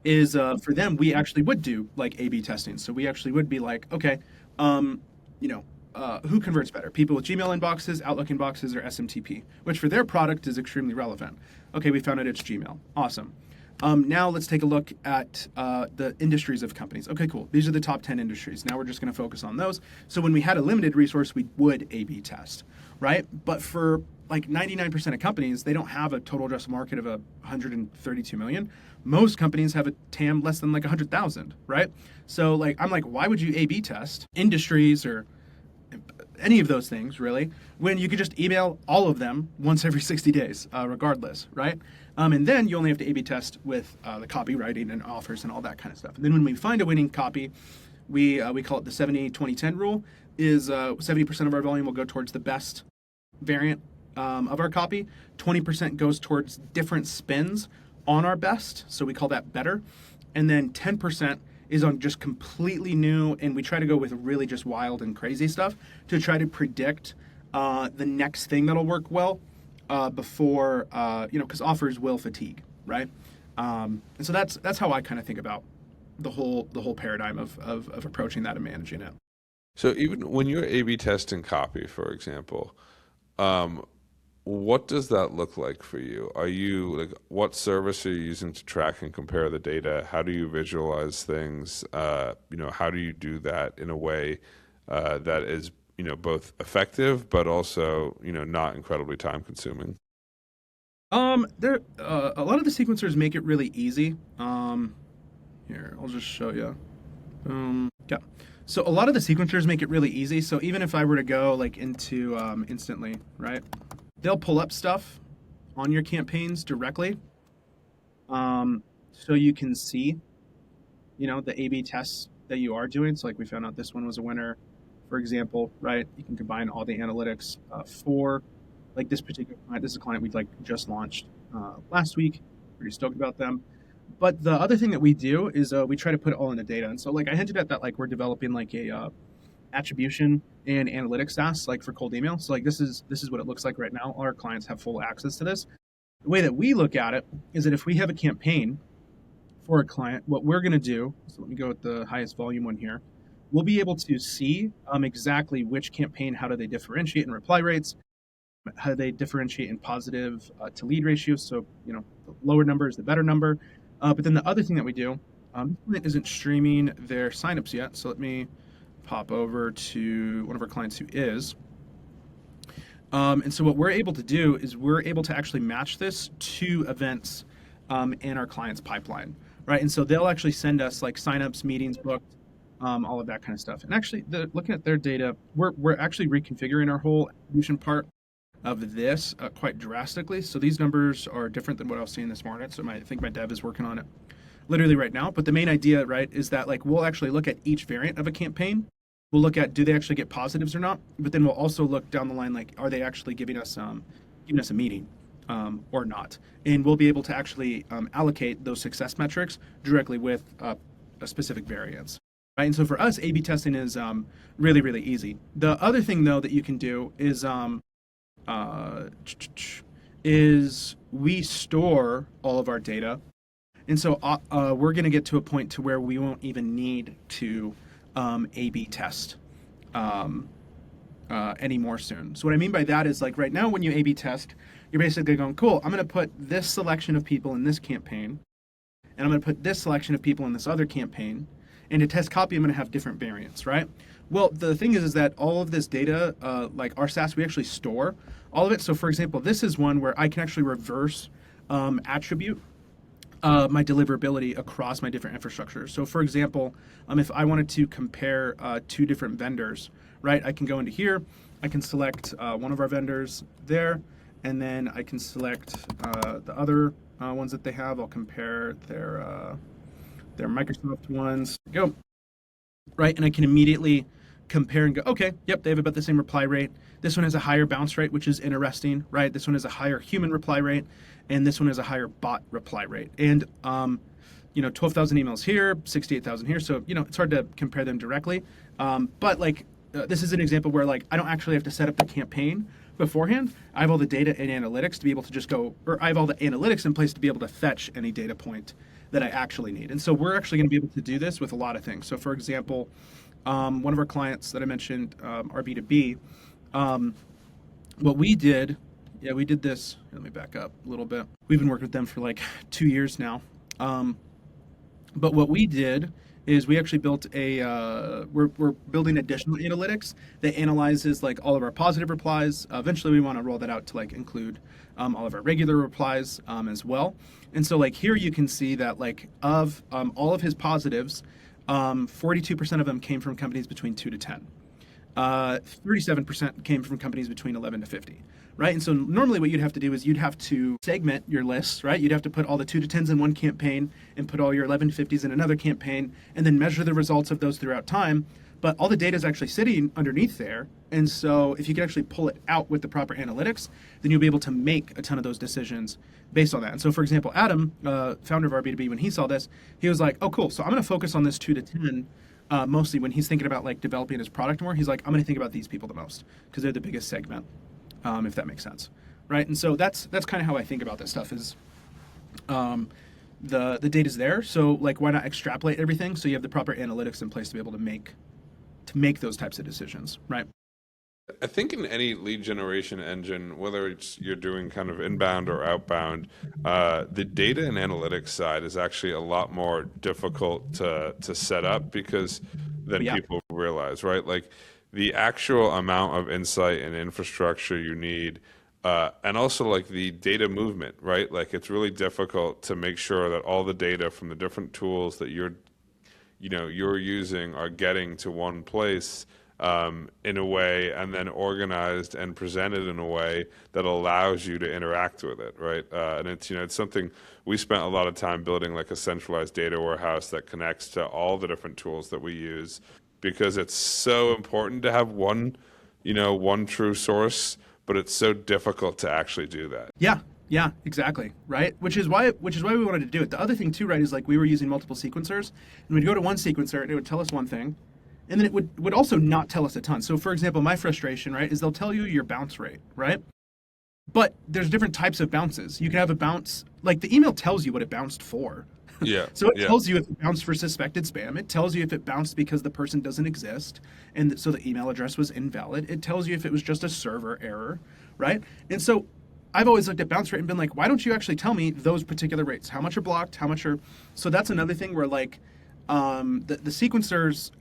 is for them, we actually would do like A/B testing. So we actually would be like, okay, who converts better? People with Gmail inboxes, Outlook inboxes, or SMTP, which for their product is extremely relevant. Okay, we found out it's Gmail. Awesome. Now let's take a look at the industries of companies. Okay, cool. These are the top 10 industries. Now we're just going to focus on those. So when we had a limited resource, we would A/B test, right? But for like 99% of companies, they don't have a total addressable market of 132 million. Most companies have a TAM less than like 100,000, right? So like I'm like, why would you A/B test industries or any of those things really when you could just email all of them once every 60 days, regardless, right? And then you only have to A/B test with the copywriting and offers and all that kind of stuff. And then when we find a winning copy, we call it the 70-20-10 rule. Is 70% of our volume will go towards the best variant of our copy. 20% goes towards different spins on our best, so we call that better. And then 10% is on just completely new, and we try to go with really just wild and crazy stuff to try to predict the next thing that'll work well before because offers will fatigue, right? And so that's how I kind of think about the whole paradigm of approaching that and managing it. So even when you're A/B testing copy, for example, what does that look like for you? Are you like, what service are you using to track and compare the data? How do you visualize things? How do you do that in a way that is, both effective but also, not incredibly time consuming? There a lot of the sequencers make it really easy. Here, I'll just show you. Yeah. So a lot of the sequencers make it really easy. So even if I were to go like into Instantly, right? They'll pull up stuff on your campaigns directly. So you can see, the A/B tests that you are doing. So like we found out this one was a winner, for example, right? You can combine all the analytics for like this particular client. This is a client we like just launched last week. Pretty stoked about them. But the other thing that we do is we try to put it all in the data. And so like I hinted at that, like we're developing like a attribution and analytics SaaS, like for cold email. So like this is what it looks like right now. All our clients have full access to this. The way that we look at it is that if we have a campaign for a client, what we're going to do, so let me go with the highest volume one here, we'll be able to see exactly which campaign, how do they differentiate in reply rates, how do they differentiate in positive to lead ratios. So, the lower number is the better number. But then the other thing that we do, client isn't streaming their signups yet. So let me pop over to one of our clients who is. And so what we're able to do is we're able to actually match this to events in our client's pipeline, right? And so they'll actually send us like signups, meetings booked, all of that kind of stuff. And actually, looking at their data, we're actually reconfiguring our whole attribution part of this quite drastically. So these numbers are different than what I was seeing this morning. So I think my dev is working on it literally right now. But the main idea, right, is that like we'll actually look at each variant of a campaign. We'll look at do they actually get positives or not, but then we'll also look down the line like are they actually giving us a meeting or not, and we'll be able to actually allocate those success metrics directly with a specific variance, right? And so for us, A/B testing is really really easy. The other thing though that you can do is we store all of our data, and so we're going to get to a point to where we won't even need to A/B test anymore soon. So what I mean by that is like right now when you A/B test, you're basically going, cool, I'm going to put this selection of people in this campaign, and I'm going to put this selection of people in this other campaign, and to test copy, I'm going to have different variants, right? Well, the thing is that all of this data, like our SaaS, we actually store all of it. So for example, this is one where I can actually reverse attribute my deliverability across my different infrastructures. So for example, if I wanted to compare two different vendors, right, I can go into here, I can select one of our vendors there, and then I can select the other ones that they have. I'll compare their Microsoft ones. Go. Right, and I can immediately compare and go, okay, yep, they have about the same reply rate. This one has a higher bounce rate, which is interesting, right? This one has a higher human reply rate, and this one has a higher bot reply rate. And 12,000 emails here, 68,000 here. So it's hard to compare them directly. But like this is an example where like I don't actually have to set up the campaign beforehand. I have all the data and analytics to be able to just go, or I have all the analytics in place to be able to fetch any data point that I actually need. And so we're actually going to be able to do this with a lot of things. So for example, one of our clients that I mentioned, our B2B, what we did, we did this. Let me back up a little bit. We've been working with them for like 2 years now. But what we did is we actually built we're building additional analytics that analyzes like all of our positive replies. Eventually, we want to roll that out to like include all of our regular replies as well. And so like here you can see that like of all of his positives, 42% of them came from companies between 2 to 10. 37% came from companies between 11 to 50, right? And so normally what you'd have to do is you'd have to segment your lists, right? You'd have to put all the 2 to 10s in one campaign and put all your 11 to 50s in another campaign and then measure the results of those throughout time. But all the data is actually sitting underneath there. And so if you can actually pull it out with the proper analytics, then you'll be able to make a ton of those decisions based on that. And so, for example, Adam, founder of our B2B, when he saw this, he was like, oh, cool. So I'm going to focus on this 2 to 10. Mostly when he's thinking about like developing his product more, he's like, I'm going to think about these people the most because they're the biggest segment, if that makes sense, right? And so that's kind of how I think about this stuff. Is the data's there, so like why not extrapolate everything so you have the proper analytics in place to be able to make those types of decisions, right? I think in any lead generation engine, whether it's you're doing kind of inbound or outbound, the data and analytics side is actually a lot more difficult to set up because than Yeah. people realize, right? Like the actual amount of insight and infrastructure you need, and also like the data movement, right? Like it's really difficult to make sure that all the data from the different tools that you're using are getting to one place in a way and then organized and presented in a way that allows you to interact with it, right? And it's something we spent a lot of time building, like a centralized data warehouse that connects to all the different tools that we use, because it's so important to have one true source, but it's so difficult to actually do that. Yeah, exactly, right? Which is why we wanted to do it. The other thing too, right, is like we were using multiple sequencers, and we'd go to one sequencer and it would tell us one thing, and then it would also not tell us a ton. So for example, my frustration, right, is they'll tell you your bounce rate, right? But there's different types of bounces. You can have a bounce, like the email tells you what it bounced for. Yeah, So it yeah. tells you if it bounced for suspected spam. It tells you if it bounced because the person doesn't exist and so the email address was invalid. It tells you if it was just a server error, right? And so I've always looked at bounce rate and been like, why don't you actually tell me those particular rates? How much are blocked? How much are... So that's another thing where like the sequencers,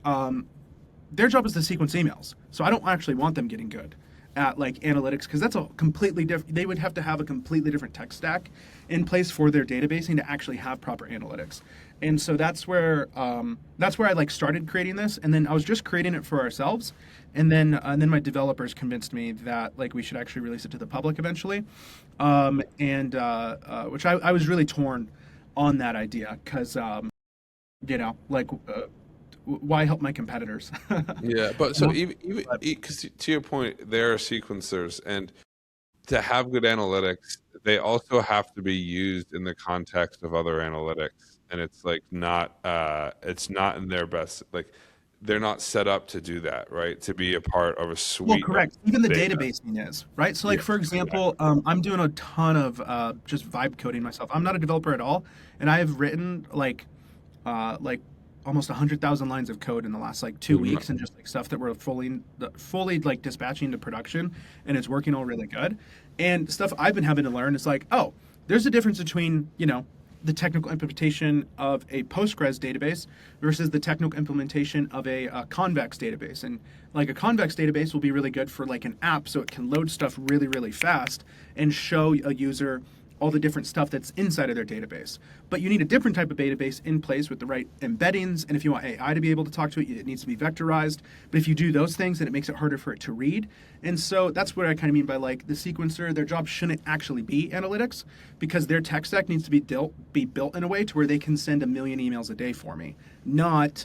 their job is to sequence emails. So I don't actually want them getting good at like analytics because that's a completely different, they would have to have a completely different tech stack in place for their databasing to actually have proper analytics. And so that's where I like started creating this, and then I was just creating it for ourselves, and then my developers convinced me that like we should actually release it to the public eventually, and which I was really torn on that idea because like why help my competitors? Yeah, but so No, even but because to your point, there are sequencers, and to have good analytics, they also have to be used in the context of other analytics, and it's like it's not in their best, like they're not set up to do that, right? To be a part of a Well, suite of correct. Even the data. databasing is, right? So, like, Yeah, for example, exactly. I'm doing a ton of just vibe coding myself. I'm not a developer at all, and I have written like almost 100,000 lines of code in the last like 2 weeks, and just like stuff that we're fully like dispatching to production, and it's working all really good. And stuff I've been having to learn is like, oh, there's a difference between the technical implementation of a Postgres database versus the technical implementation of a convex database. And like a convex database will be really good for like an app, so it can load stuff really, really fast and show a user all the different stuff that's inside of their database. But you need a different type of database in place with the right embeddings. And if you want AI to be able to talk to it, it needs to be vectorized. But if you do those things, then it makes it harder for it to read. And so that's what I kind of mean by like the sequencer. Their job shouldn't actually be analytics because their tech stack needs to be built in a way to where they can send 1 million emails a day for me, not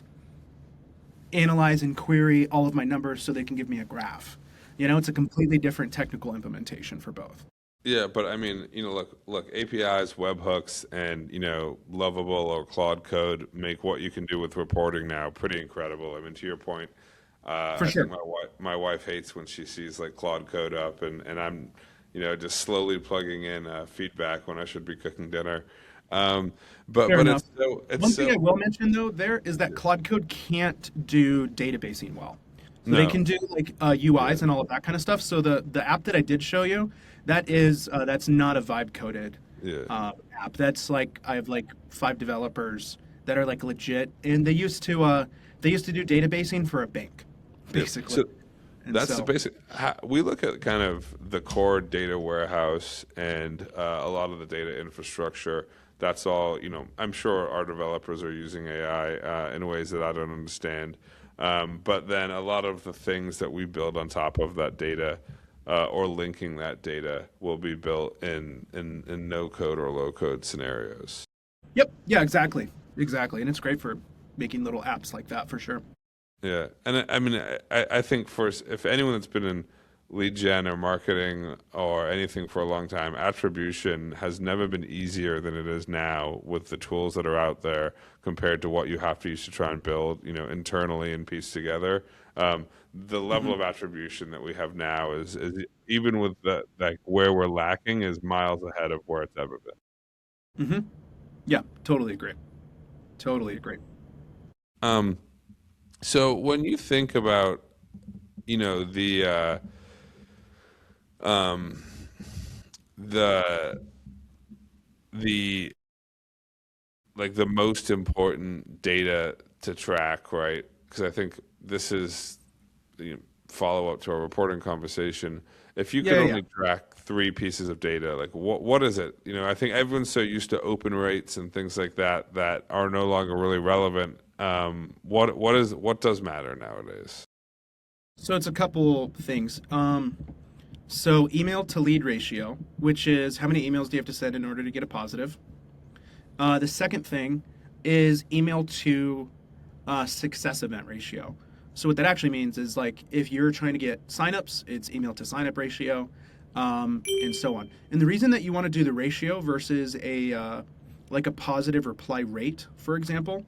analyze and query all of my numbers so they can give me a graph. It's a completely different technical implementation for both. Yeah, but I mean, look, APIs, webhooks, and Lovable or Claude Code make what you can do with reporting now pretty incredible. I mean, to your point, For I think sure. my wife hates when she sees like Claude Code up, and I'm, just slowly plugging in feedback when I should be cooking dinner. But Fair but enough. it's One thing so I will mention though there is that Claude Code can't do databasing well. So they no, can do like yeah, UIs and all of that kind of stuff. So the app that I did show you, that's not a vibe coded Yeah. app. That's like I have like 5 developers that are like legit, and they used to do databasing for a bank, Yeah. basically. So And that's the so, basic. We look at kind of the core data warehouse and a lot of the data infrastructure. That's all, I'm sure our developers are using AI in ways that I don't understand. But then a lot of the things that we build on top of that data or linking that data will be built in no code or low code scenarios. yep, yeah, exactly, and it's great for making little apps like that for sure. Yeah, and I mean, I think if anyone that's been in lead gen or marketing or anything for a long time, attribution has never been easier than it is now with the tools that are out there compared to what you have to use to try and build, internally and piece together. The level Hmm. of attribution that we have now is even with the like where we're lacking is miles ahead of where it's ever been. Hmm. Yeah, totally agree. Totally agree. Um, so when you think about, the um, the the like the most important data to track, right? Because I think this is the follow up to our reporting conversation. If you Yeah, could yeah, yeah. only track three pieces of data, like what is it? I think everyone's so used to open rates and things like that that are no longer really relevant. What does matter nowadays? So it's a couple things. So email to lead ratio, which is how many emails do you have to send in order to get a positive. The second thing is email to success event ratio. So what that actually means is like if you're trying to get signups, it's email to signup ratio, and so on. And the reason that you want to do the ratio versus a like a positive reply rate, for example,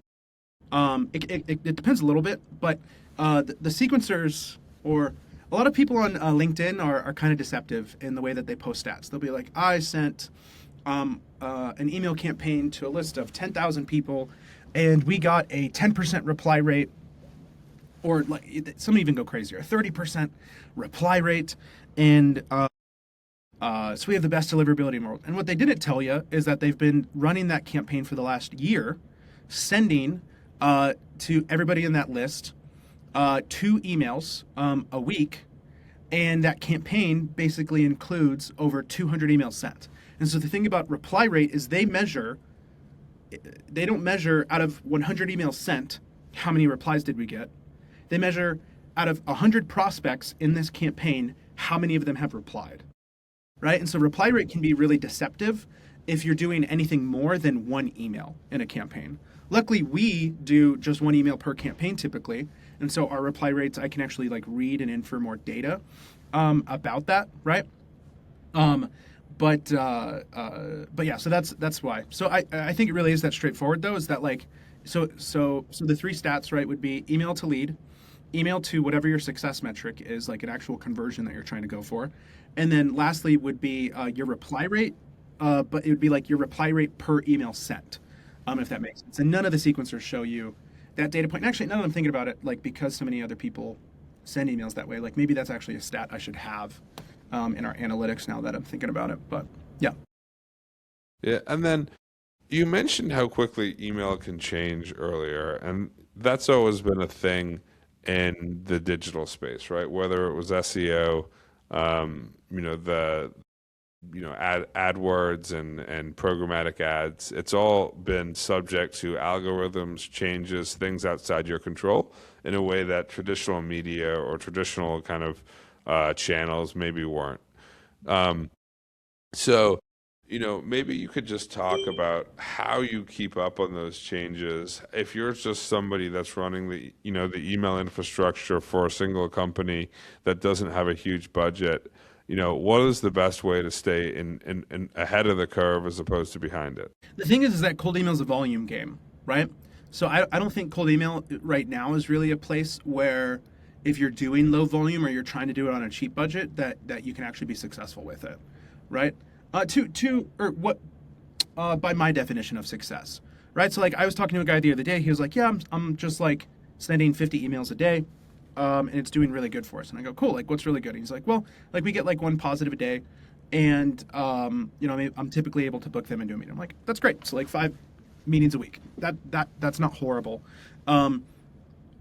it depends a little bit, but the sequencers or a lot of people on LinkedIn are kind of deceptive in the way that they post stats. They'll be like, I sent an email campaign to a list of 10,000 people, and we got a 10% reply rate, or like some even go crazier, a 30% reply rate, and so we have the best deliverability in the world. And what they didn't tell you is that they've been running that campaign for the last year, sending to everybody in that list 2 emails a week, and that campaign basically includes over 200 emails sent. And so the thing about reply rate is they don't measure out of 100 emails sent how many replies did we get. They measure out of 100 prospects in this campaign how many of them have replied, right? And so reply rate can be really deceptive if you're doing anything more than 1 email in a campaign. Luckily, we do just 1 email per campaign typically, and so our reply rates I can actually like read and infer more data about that, right? Um, but yeah, so that's why. So I think it really is that straightforward though. Is that like so the three stats, right, would be email to lead, email to whatever your success metric is, like an actual conversion that you're trying to go for, and then lastly would be your reply rate. But it would be like your reply rate per email sent, if that makes sense. And none of the sequencers show you that data point. And actually, now that I'm thinking about it, like because so many other people send emails that way, like maybe that's actually a stat I should have in our analytics now that I'm thinking about it. But yeah. Yeah, and then you mentioned how quickly email can change earlier, and that's always been a thing in the digital space, right? Whether it was SEO, the AdWords and programmatic ads, it's all been subject to algorithms, changes, things outside your control in a way that traditional media or traditional kind of channels maybe weren't. Um, so, maybe you could just talk about how you keep up on those changes. If you're just somebody that's running the email infrastructure for a single company that doesn't have a huge budget, what is the best way to stay in ahead of the curve as opposed to behind it? The thing is that cold email is a volume game, right? So I don't think cold email right now is really a place where if you're doing low volume or you're trying to do it on a cheap budget, that you can actually be successful with it, right? To or what by my definition of success, right? So like I was talking to a guy the other day. He was like, "Yeah, I'm just like sending 50 emails a day, and it's doing really good for us." And I go, "Cool. Like, what's really good?" And he's like, "Well, like we get like one positive a day, And I'm typically able to book them into a meeting. I'm like, that's great. So like 5 meetings a week. That's not horrible. Um,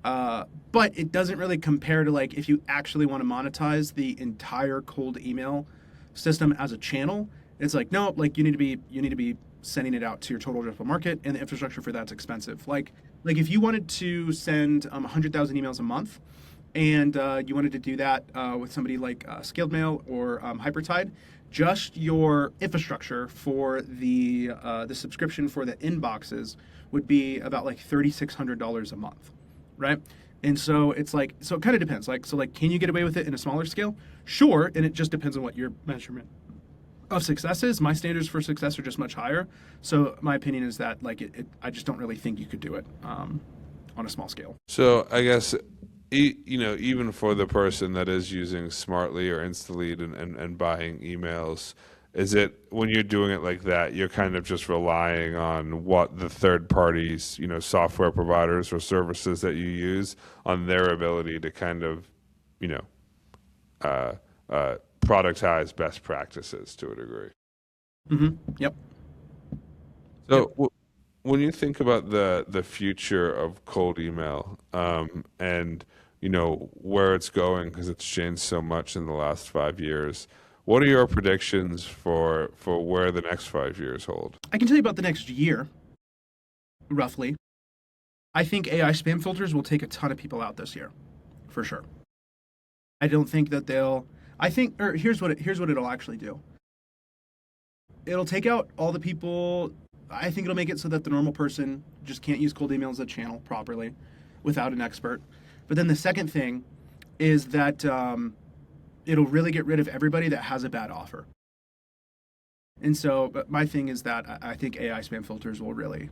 but it doesn't really compare to like if you actually want to monetize the entire cold email system as a channel. It's like no, like you need to be sending it out to your total addressable market, and the infrastructure for that's expensive. Like if you wanted to send 100,000 emails a month, and you wanted to do that with somebody like Scaled Mail or Hypertide, just your infrastructure for the subscription for the inboxes would be about like $3,600 a month, right? And so it's like, so it kind of depends. Like, so like, can you get away with it in a smaller scale? Sure, and it just depends on what your measurement of success is. My standards for success are just much higher. So my opinion is that like I just don't really think you could do it on a small scale. So I guess, even for the person that is using Smartly or InstaLead and buying emails, is it when you're doing it like that, you're kind of just relying on what the third parties, software providers or services that you use on their ability to kind of, you know, uh, productize best practices to a degree. Yep. Yep. So when you think about the future of cold email, and where it's going because it's changed so much in the last 5 years, what are your predictions for where the next 5 years hold? I can tell you about the next year, roughly. I think AI spam filters will take a ton of people out this year, for sure. I don't think that they'll. I think, or here's what it'll actually do. It'll take out all the people. I think it'll make it so that the normal person just can't use cold email as a channel properly without an expert. But then the second thing is that it'll really get rid of everybody that has a bad offer. And so, but my thing is that I think AI spam filters will really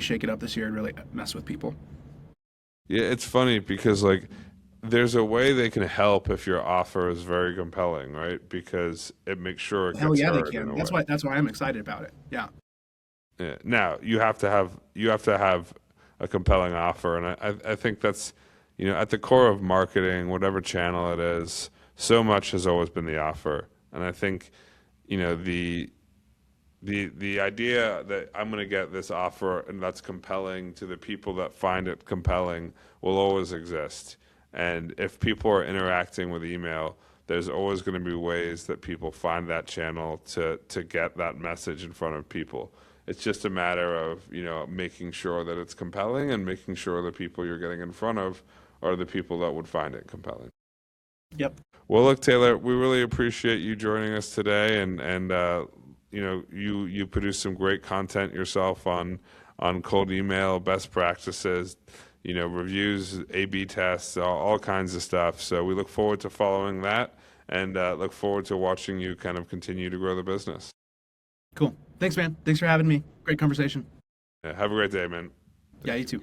shake it up this year and really mess with people. Yeah, it's funny because like there's a way they can help if your offer is very compelling, right? Because it makes sure it Hell gets yeah, they heard in can. a That's way. why I'm excited about it. Yeah. Yeah. Now you have to have a compelling offer, and I think that's at the core of marketing, whatever channel it is. So much has always been the offer, and I think the idea that I'm going to get this offer and that's compelling to the people that find it compelling will always exist. And if people are interacting with email, there's always going to be ways that people find that channel to get that message in front of people. It's just a matter of, making sure that it's compelling and making sure the people you're getting in front of are the people that would find it compelling. Yep. Well, look, Taylor, we really appreciate you joining us today, and you produce some great content yourself on cold email best practices, reviews, A/B tests, all kinds of stuff. So we look forward to following that, and look forward to watching you kind of continue to grow the business. Cool. Thanks, man. Thanks for having me. Great conversation. Yeah, have a great day, man. Yeah, you too.